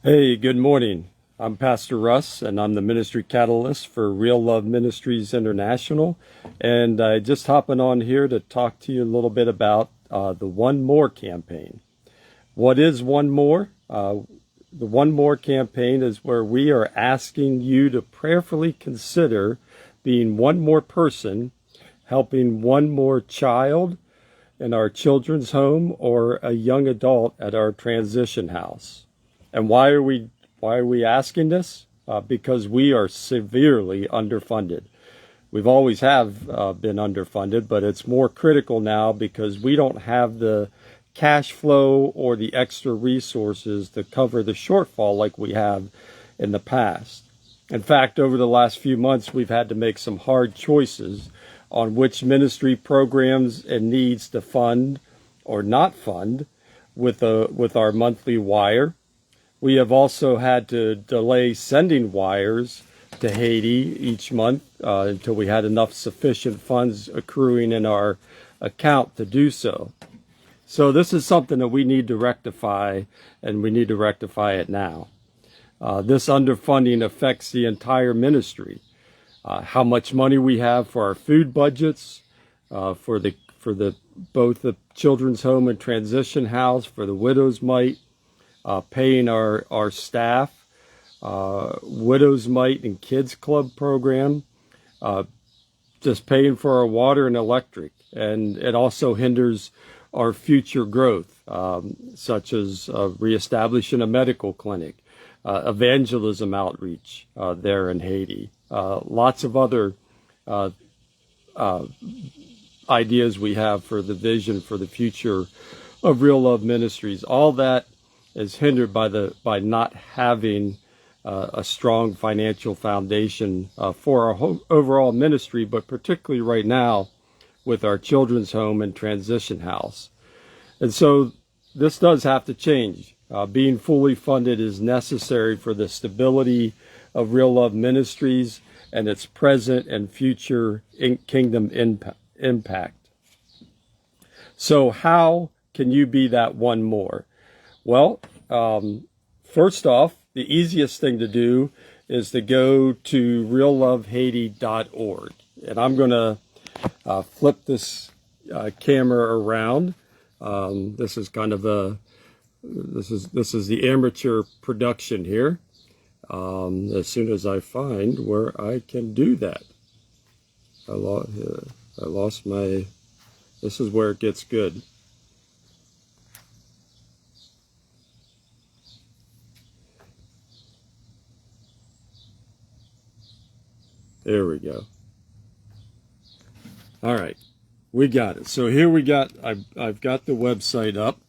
Hey, good morning. I'm Pastor Russ, and I'm the ministry catalyst for Real Love Ministries International. And I just hopping on here to talk to you a little bit about the One More campaign. What is One More? The One More campaign is where we are asking you to prayerfully consider being one more person, helping one more child in our children's home or a young adult at our transition house. And why are we asking this? Because we are severely underfunded. We've always have been underfunded, but it's more critical now because we don't have the cash flow or the extra resources to cover the shortfall like we have in the past. In fact, over the last few months, we've had to make some hard choices on which ministry programs and needs to fund or not fund with our monthly wire. We have also had to delay sending wires to Haiti each month until we had enough sufficient funds accruing in our account to do so. So this is something that we need to rectify, and we need to rectify it now. This underfunding affects the entire ministry. How much money we have for our food budgets, for both the children's home and transition house, for the widow's mite, paying our staff, widow's mite and kids club program, just paying for our water and electric, and it also hinders our future growth, such as reestablishing a medical clinic, evangelism outreach there in Haiti. Lots of other ideas we have for the vision for the future of Real Love Ministries. All that is hindered by not having a strong financial foundation for our overall ministry, but particularly right now with our children's home and transition house. And so this does have to change. Being fully funded is necessary for the stability of Real Love Ministries and its present and future kingdom impact. So how can you be that one more? Well, first off, the easiest thing to do is to go to reallovehaiti.org. And I'm going to flip this camera around. This is kind of this is the amateur production here. As soon as I find where I can do that. I lost my, this is where it gets good. There we go. All right, we got it. So here I've got the website up.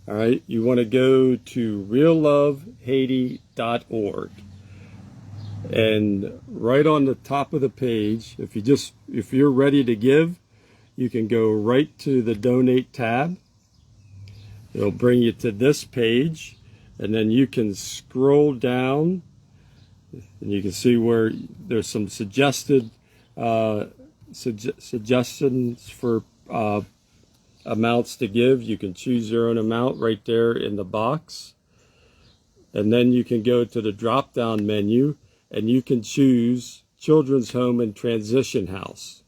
All right, you want to go to reallovehaiti.org. And right on the top of the page, if you're ready to give, you can go right to the donate tab. It'll bring you to this page, and then you can scroll down and you can see where there's some suggestions for amounts to give. You can choose your own amount right there in the box. And then you can go to the drop-down menu and you can choose Children's Home and Transition House.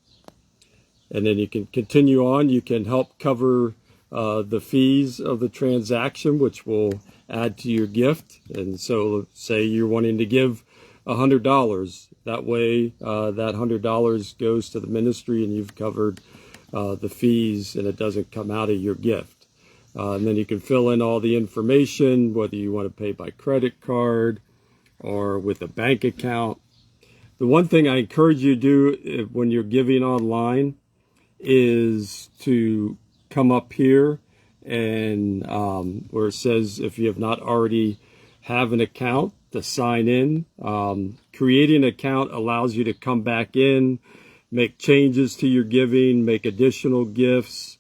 And then you can continue on. You can help cover the fees of the transaction, which will add to your gift. And so say you're wanting to give $100. That way that $100 goes to the ministry and you've covered the fees and it doesn't come out of your gift. And then you can fill in all the information, whether you want to pay by credit card or with a bank account. The one thing I encourage you to do when you're giving online is to come up here and where it says if you have not already have an account, to sign in. Creating an account allows you to come back in, make changes to your giving, make additional gifts.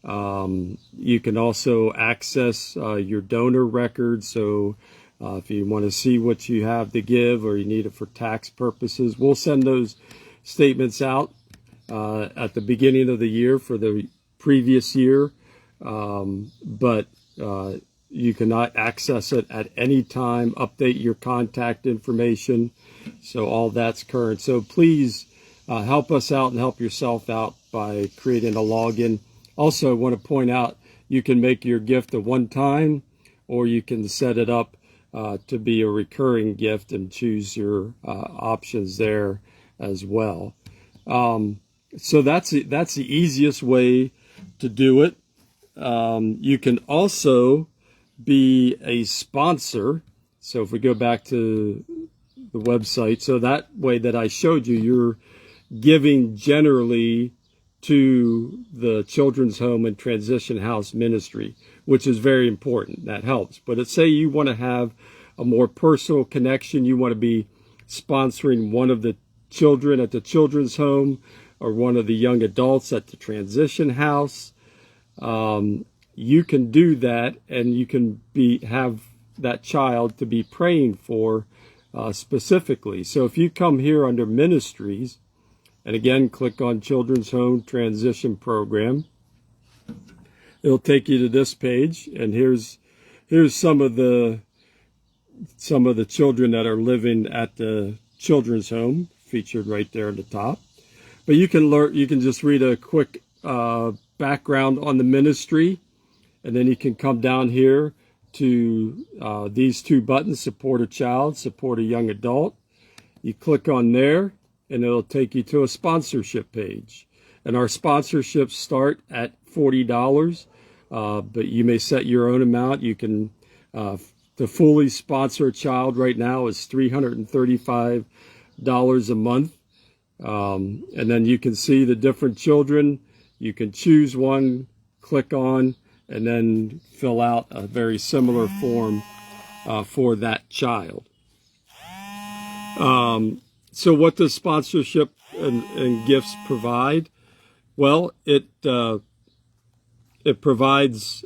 You can also access your donor record. So if you want to see what you have to give or you need it for tax purposes, we'll send those statements out at the beginning of the year for the previous year. But You cannot access it at any time, update your contact information. So all that's current. So please help us out and help yourself out by creating a login. Also, I want to point out you can make your gift a one-time, or you can set it up to be a recurring gift and choose your options there as well. So that's the easiest way to do it. You can also be a sponsor. So if we go back to the website, so that way that I showed you, you're giving generally to the Children's Home and Transition House Ministry, which is very important. That helps. But let's say you want to have a more personal connection. You want to be sponsoring one of the children at the Children's Home or one of the young adults at the Transition House. You can do that, and you can have that child to be praying for specifically. So if you come here under Ministries, and again, click on Children's Home Transition Program, it'll take you to this page, and here's some of the children that are living at the Children's Home, featured right there at the top. But you can just read a quick background on the ministry, and then you can come down here to these two buttons: support a child, support a young adult. You click on there, and it'll take you to a sponsorship page. And our sponsorships start at $40, but you may set your own amount. You can, to fully sponsor a child right now is $335 a month. And then you can see the different children. You can choose one, click on, and then fill out a very similar form for that child. So what does sponsorship and gifts provide? Well, it provides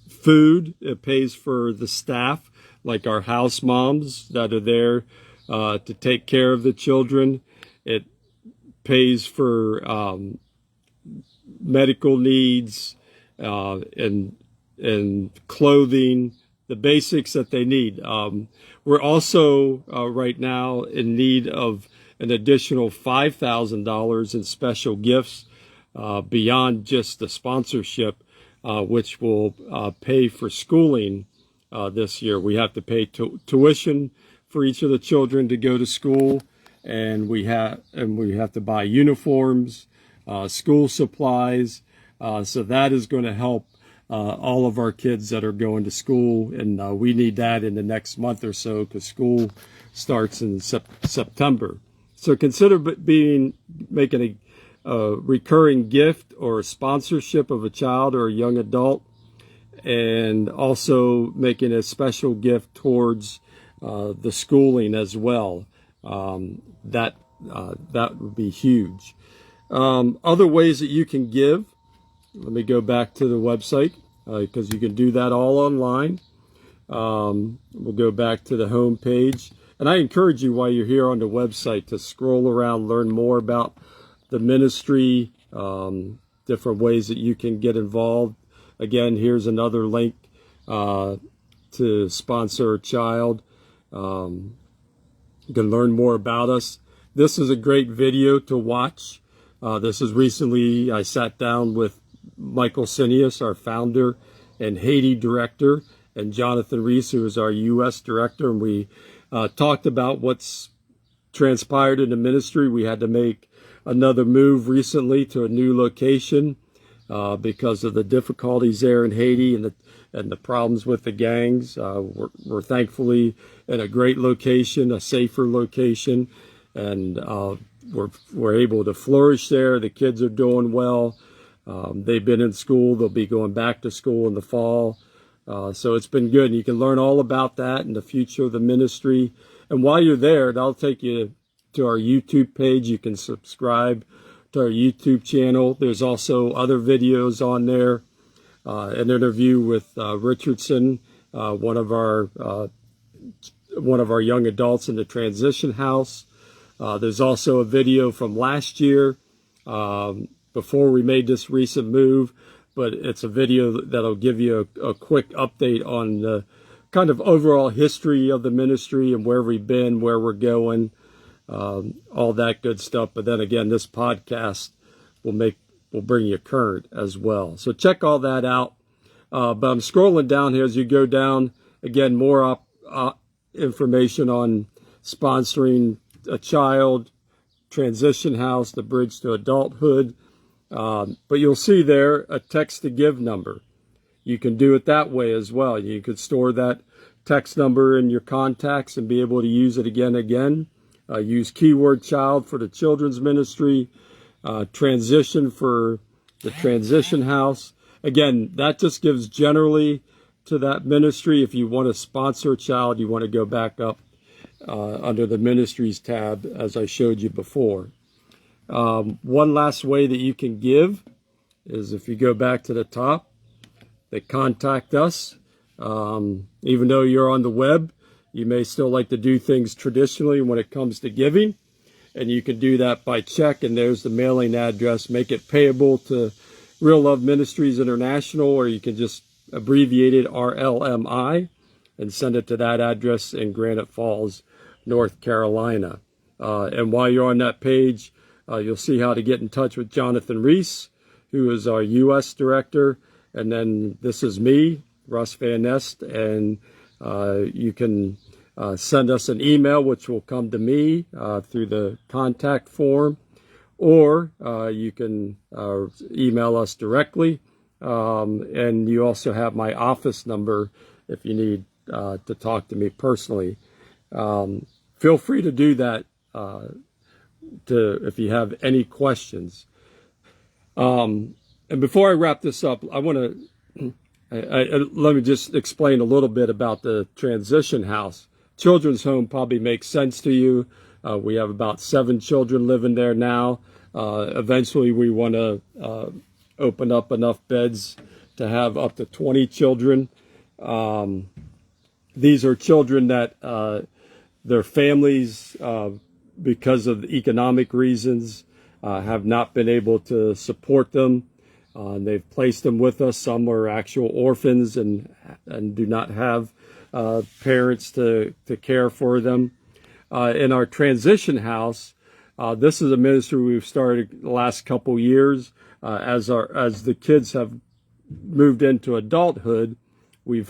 food. It pays for the staff, like our house moms that are there to take care of the children. It pays for medical needs and clothing, the basics that they need. We're also right now in need of an additional $5,000 in special gifts beyond just the sponsorship, which will pay for schooling this year. We have to pay tuition for each of the children to go to school, and we have to buy uniforms, school supplies. So that is going to help all of our kids that are going to school, and we need that in the next month or so because school starts in September. So consider making a recurring gift or a sponsorship of a child or a young adult, and also making a special gift towards the schooling as well. That would be huge. Other ways that you can give. Let me go back to the website because you can do that all online. We'll go back to the home page. And I encourage you while you're here on the website to scroll around, learn more about the ministry, different ways that you can get involved. Again, here's another link to sponsor a child. You can learn more about us. This is a great video to watch. This is recently I sat down with Michael Sinius, our founder and Haiti director, and Jonathan Reese, who is our U.S. director, and we talked about what's transpired in the ministry. We had to make another move recently to a new location because of the difficulties there in Haiti and the problems with the gangs. We're thankfully in a great location, a safer location, and we're able to flourish there. The kids are doing well. They've been in school. They'll be going back to school in the fall. So it's been good. And you can learn all about that and the future of the ministry. And while you're there, that'll take you to our YouTube page. You can subscribe to our YouTube channel. There's also other videos on there. An interview with Richardson, one of our young adults in the transition house. There's also a video from last year before we made this recent move but it's a video that'll give you a quick update on the kind of overall history of the ministry and where we've been, where we're going, all that good stuff. But then again, this podcast will bring you current as well. So check all that out. But I'm scrolling down here as you go down. Again, more information on sponsoring a child, Transition House, the Bridge to Adulthood. But you'll see there a text to give number. You can do it that way as well. You could store that text number in your contacts and be able to use it again and again. Use keyword child for the children's ministry, transition for the Transition House. Again, that just gives generally to that ministry. If you want to sponsor a child, you want to go back up under the ministries tab as I showed you before. One last way that you can give is if you go back to the top, they contact us. Even though you're on the web, you may still like to do things traditionally when it comes to giving, and you can do that by check, and there's the mailing address. Make it payable to Real Love Ministries International, or you can just abbreviate it RLMI and send it to that address in Granite Falls, North Carolina. And while you're on that page, you'll see how to get in touch with Jonathan Reese, who is our U.S. director. And then this is me, Russ Van Nest, and you can send us an email, which will come to me through the contact form, or you can email us directly. And you also have my office number if you need to talk to me personally. Feel free to do that if you have any questions. And before I wrap this up, I want to let me just explain a little bit about the Transition House. Children's home probably makes sense to you. We have about 7 children living there now. Eventually, we want to open up enough beds to have up to 20 children. These are children that their families, because of economic reasons, have not been able to support them. They've placed them with us. Some are actual orphans and do not have parents to care for them. In our Transition House, this is a ministry we've started the last couple years. As the kids have moved into adulthood, we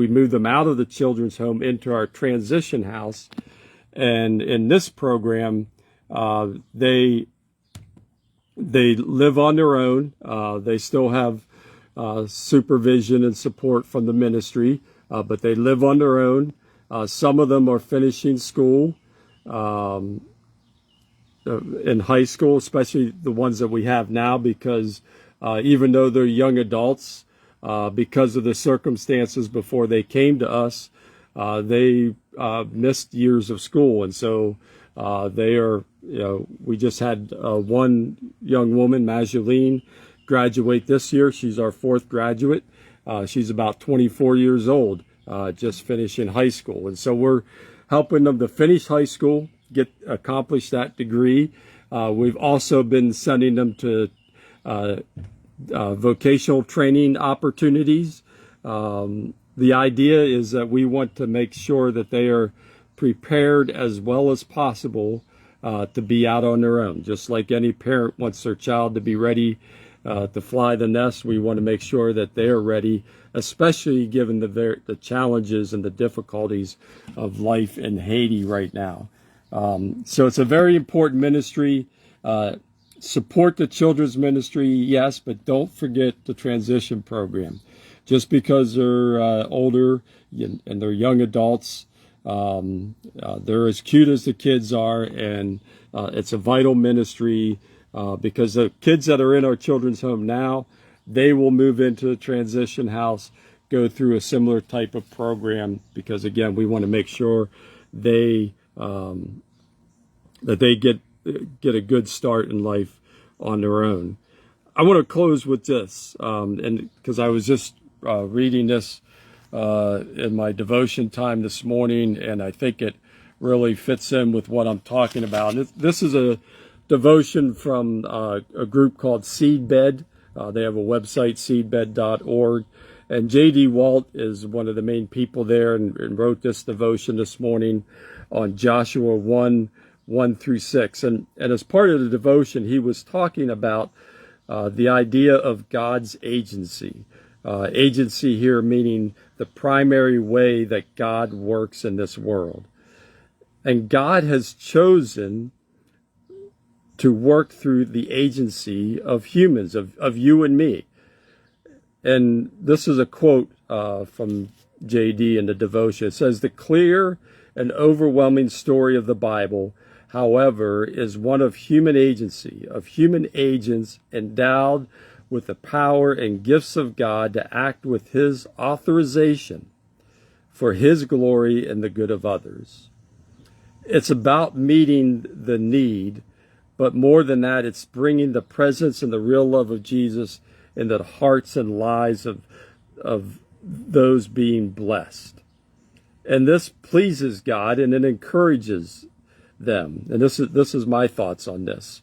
moved them out of the children's home into our Transition House. And in this program, they live on their own. They still have supervision and support from the ministry, but they live on their own. Some of them are finishing school in high school, especially the ones that we have now, because even though they're young adults, because of the circumstances before they came to us, they missed years of school. And so they are, we just had one young woman, Majeline, graduate this year. She's our 4th graduate. She's about 24 years old, just finishing high school. And so we're helping them to finish high school, accomplish that degree. We've also been sending them to vocational training opportunities. The idea is that we want to make sure that they are prepared as well as possible to be out on their own. Just like any parent wants their child to be ready to fly the nest, we want to make sure that they are ready, especially given the challenges and the difficulties of life in Haiti right now. So it's a very important ministry. Support the children's ministry, yes, but don't forget the transition program. Just because they're older and they're young adults, they're as cute as the kids are, and it's a vital ministry because the kids that are in our children's home now, they will move into the Transition House, go through a similar type of program, because again, we want to make sure they that they get a good start in life on their own. I want to close with this, and because I was just reading this in my devotion time this morning, and I think it really fits in with what I'm talking about. This is a devotion from a group called Seedbed. They have a website, seedbed.org. And J.D. Walt is one of the main people there and wrote this devotion this morning on Joshua 1:1-6. And as part of the devotion, he was talking about the idea of God's agency. Agency here meaning the primary way that God works in this world. And God has chosen to work through the agency of humans, of you and me. And this is a quote from J.D. in the devotion. It says, "The clear and overwhelming story of the Bible, however, is one of human agency, of human agents endowed with the power and gifts of God to act with His authorization for His glory and the good of others. It's about meeting the need, but more than that, it's bringing the presence and the real love of Jesus into the hearts and lives of those being blessed. And this pleases God and it encourages them." And this is my thoughts on this.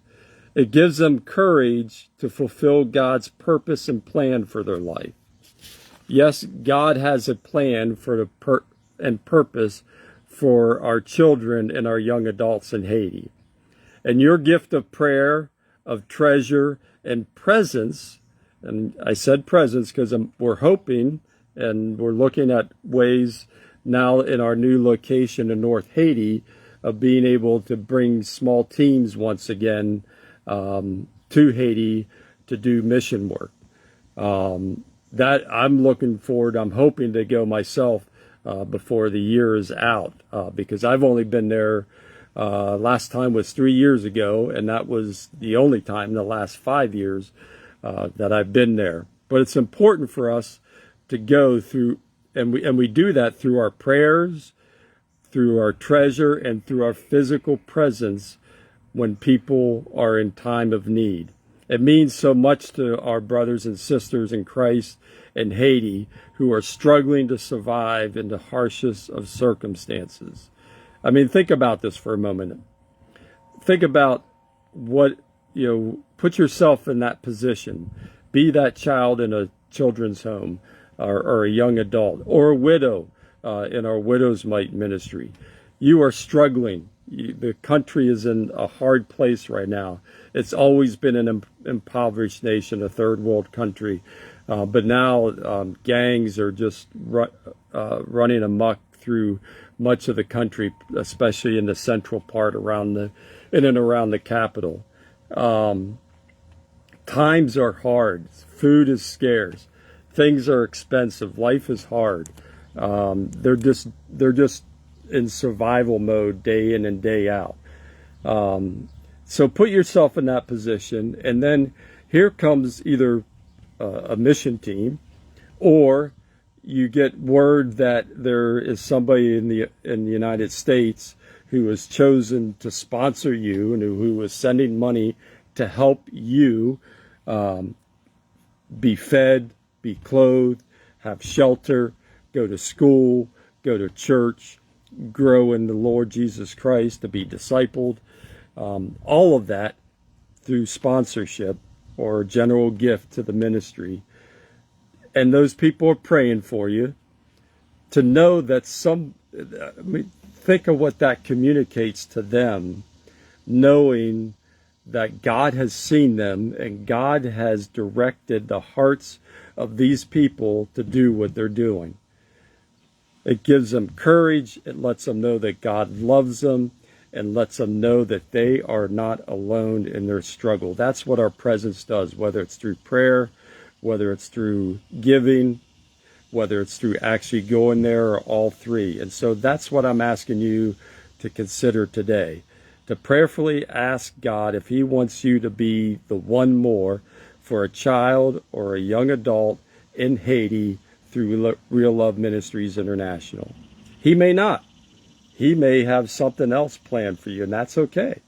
It gives them courage to fulfill God's purpose and plan for their life. Yes, God has a plan for and purpose for our children and our young adults in Haiti. And your gift of prayer, of treasure, and presence, and I said presence because we're hoping and we're looking at ways now in our new location in North Haiti of being able to bring small teams once again to Haiti to do mission work. That I'm looking forward, I'm hoping to go myself before the year is out because I've only been there, last time was 3 years ago, and that was the only time in the last 5 years that I've been there. But it's important for us to go through, and we do that through our prayers, through our treasure, and through our physical presence when people are in time of need. It means so much to our brothers and sisters in Christ in Haiti who are struggling to survive in the harshest of circumstances. I mean, think about this for a moment. Think about what, put yourself in that position. Be that child in a children's home or a young adult or a widow in our Widow's Mite ministry. You are struggling. The country is in a hard place right now. It's always been an impoverished nation, a third world country. But now gangs are just running amok through much of the country, especially in the central part in and around the capital. Times are hard. Food is scarce. Things are expensive. Life is hard. They're just in survival mode day in and day out. So put yourself in that position, and then here comes either a mission team, or you get word that there is somebody in the United States who has chosen to sponsor you and who is sending money to help you be fed, be clothed, have shelter, go to school, go to church, grow in the Lord Jesus Christ, to be discipled. All of that through sponsorship or general gift to the ministry. And those people are praying for you. To know that think of what that communicates to them, knowing that God has seen them and God has directed the hearts of these people to do what they're doing. It gives them courage. It lets them know that God loves them and lets them know that they are not alone in their struggle. That's what our presence does, whether it's through prayer, whether it's through giving, whether it's through actually going there, or all three. And so that's what I'm asking you to consider today, to prayerfully ask God if He wants you to be the one more for a child or a young adult in Haiti through Real Love Ministries International. He may not. He may have something else planned for you, and that's okay.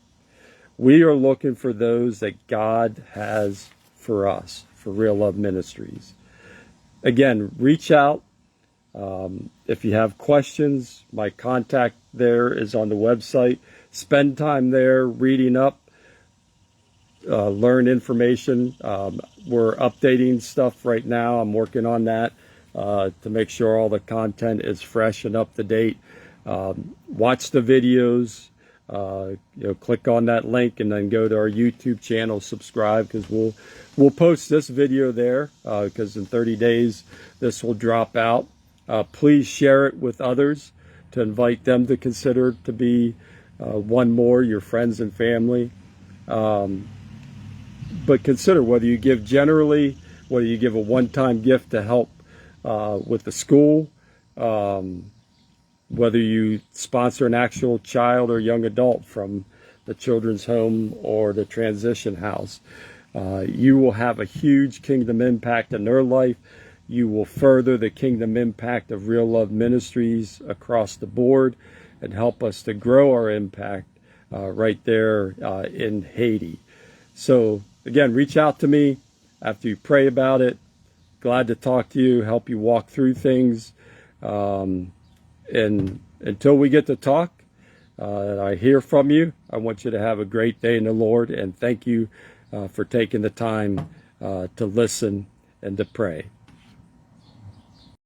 We are looking for those that God has for us, for Real Love Ministries. Again, reach out. If you have questions, my contact there is on the website. Spend time there reading up, learn information. we're updating stuff right now. I'm working on that to make sure all the content is fresh and up to date. Watch the videos. Click on that link and then go to our YouTube channel, subscribe, because we'll post this video there because in 30 days this will drop out. Please share it with others to invite them to consider to be one more, your friends and family. But consider whether you give generally, whether you give a one-time gift to help with the school, whether you sponsor an actual child or young adult from the children's home or the transition house. You will have a huge kingdom impact in their life. You will further the kingdom impact of Real Love Ministries across the board and help us to grow our impact right there in Haiti. So again, reach out to me after you pray about it. Glad to talk to you, help you walk through things. And until we get to talk, I hear from you. I want you to have a great day in the Lord, and thank you for taking the time to listen and to pray.